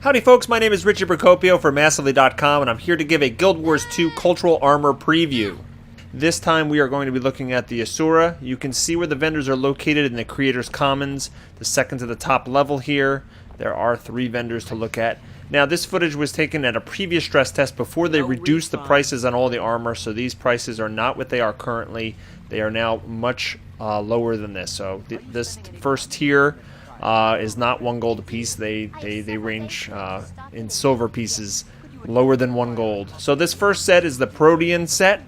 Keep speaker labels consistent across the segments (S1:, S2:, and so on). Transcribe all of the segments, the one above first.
S1: Howdy folks, my name is Richard Procopio for Massively.com and I'm here to give a Guild Wars 2 Cultural Armor preview. This time we are going to be looking at the Asura. You can see where the vendors are located in the Creators Commons, the second to the top level here. There are 3 vendors to look at. Now this footage was taken at a previous stress test before they reduced the prices on all the armor, so these prices are not what they are currently. They are now much lower than this. So this first tier is not 1 gold a piece. They range in silver pieces lower than 1 gold. So this first set is the Protean set.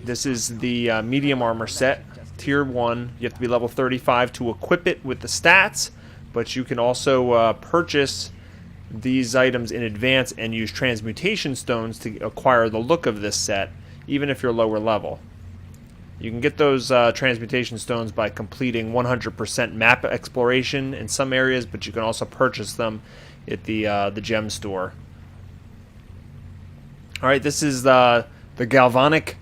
S1: This is the medium armor set, tier 1. You have to be level 35 to equip it with the stats, but you can also purchase these items in advance and use transmutation stones to acquire the look of this set, even if you're lower level. You can get those transmutation stones by completing 100% map exploration in some areas, but you can also purchase them at the gem store. Alright, this is the Galvanic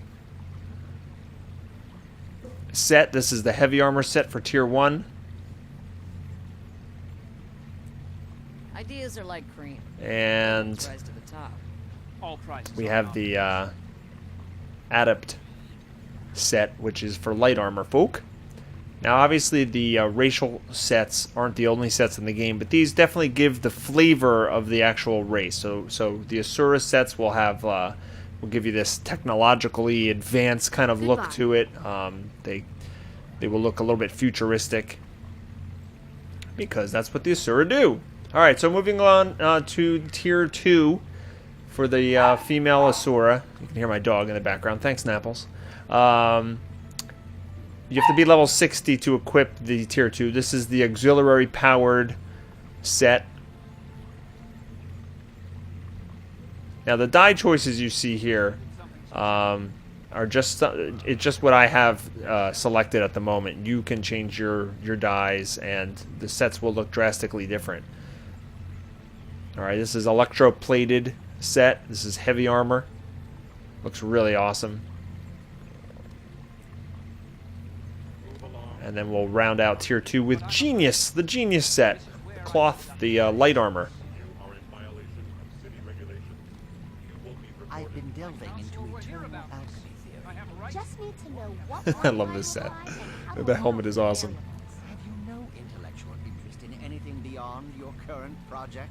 S1: set. This is the heavy armor set for tier 1.
S2: Ideas are like cream.
S1: And we have the Adept set, which is for light armor folk. Now obviously the racial sets aren't the only sets in the game, but these definitely give the flavor of the actual race. So the Asura sets will have will give you this technologically advanced kind of look to it. They will look a little bit futuristic because that's what the Asura do. Alright, so moving on to tier 2 for the female Asura. You can hear my dog in the background. Thanks, Napples. You have to be level 60 to equip the tier 2. This is the auxiliary powered set. Now the dye choices you see here are just what I have selected at the moment. You can change your dyes and the sets will look drastically different. Alright, this is electroplated set. This is heavy armor. Looks really awesome. And then we'll round out tier 2 with Genius, the Genius set. The cloth, the light armor.
S3: I've been delving into eternal alchemy.
S4: Just need to know what
S1: I love this set. The helmet is awesome.
S3: Have you no intellectual interest in anything beyond your current project?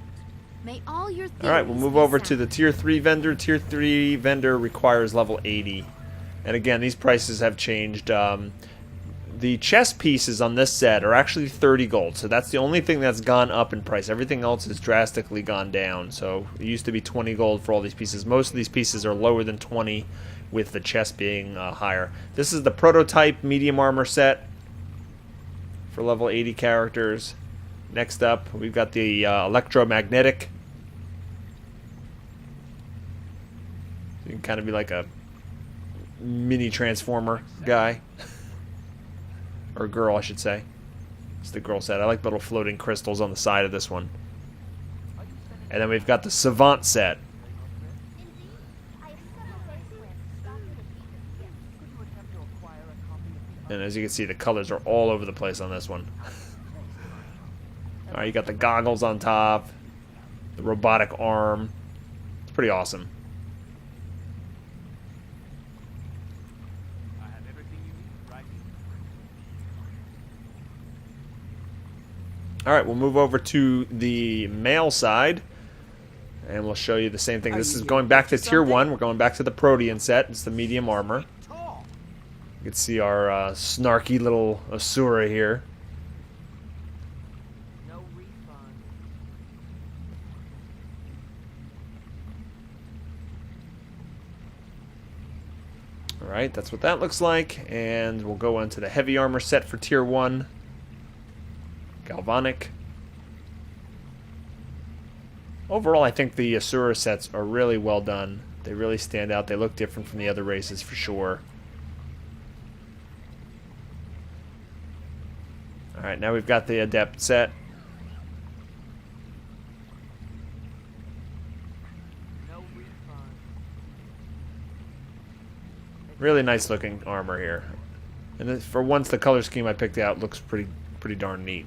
S4: May all your
S1: Alright, we'll move over to the tier 3 vendor. Tier 3 vendor requires level 80. And again, these prices have changed. The chest pieces on this set are actually 30 gold, so that's the only thing that's gone up in price. Everything else has drastically gone down. So it used to be 20 gold for all these pieces. Most of these pieces are lower than 20, with the chest being higher. This is the prototype medium armor set for level 80 characters. Next up, we've got the electromagnetic. You can kind of be like a mini transformer guy. Or girl, I should say. It's the girl set. I like the little floating crystals on the side of this one. And then we've got the Savant set. And as you can see, the colors are all over the place on this one. Alright, you got the goggles on top. The robotic arm. It's pretty awesome. Alright, we'll move over to the male side, and we'll show you the same thing. This is going back to tier 1. We're going back to the Protean set. It's the medium armor. You can see our snarky little Asura here. Alright, that's what that looks like. And we'll go on to the heavy armor set for tier 1. Galvanic. Overall, I think the Asura sets are really well done. They really stand out. They look different from the other races for sure. Alright, now we've got the Adept set. Really nice looking armor here. And for once, the color scheme I picked out looks pretty darn neat.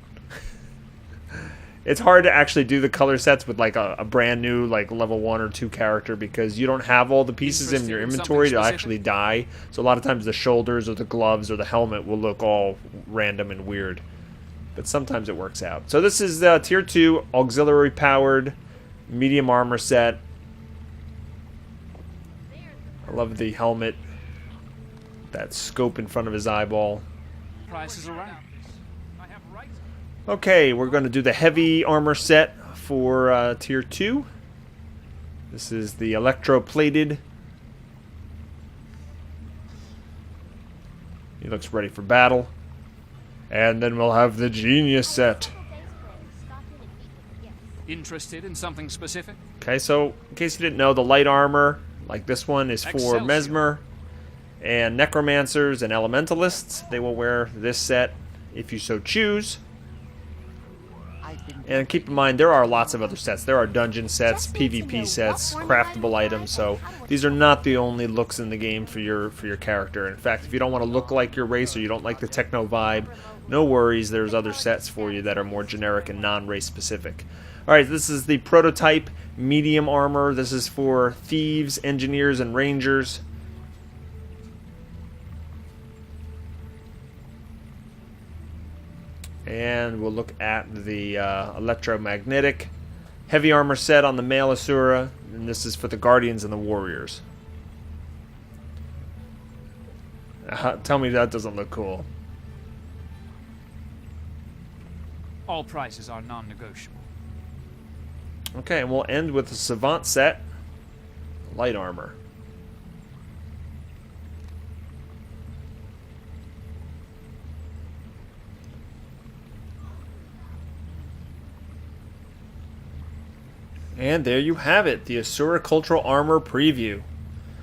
S1: It's hard to actually do the color sets with like a brand new like level 1 or 2 character because you don't have all the pieces in your inventory to actually dye. So a lot of times the shoulders or the gloves or the helmet will look all random and weird. But sometimes it works out. So this is tier 2 auxiliary powered medium armor set. I love the helmet. That scope in front of his eyeball.
S2: Prices around. I have right.
S1: Okay, we're going to do the heavy armor set for tier 2. This is the electroplated. He looks ready for battle. And then we'll have the genius set.
S2: Interested in something specific?
S1: Okay, so in case you didn't know, the light armor, like this one, is for
S2: Excelsior.
S1: Mesmer and Necromancers and Elementalists. They will wear this set if you so choose. And keep in mind, there are lots of other sets. There are dungeon sets, PvP sets, craftable items. So these are not the only looks in the game for your character. In fact, if you don't want to look like your race or you don't like the techno vibe, no worries. There's other sets for you that are more generic and non-race specific. All right, this is the prototype medium armor. This is for thieves, engineers, and rangers. And we'll look at the electromagnetic heavy armor set on the male Asura, and this is for the Guardians and the Warriors. Tell me that doesn't look cool.
S2: All prices are non-negotiable.
S1: Okay, and we'll end with the Savant set, light armor. And there you have it, the Asura Cultural Armor Preview.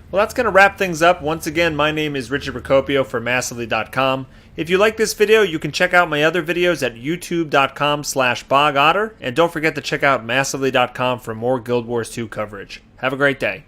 S1: Well, that's going to wrap things up. Once again, my name is Richard Procopio for Massively.com. If you like this video, you can check out my other videos at youtube.com/bogotter. And don't forget to check out Massively.com for more Guild Wars 2 coverage. Have a great day.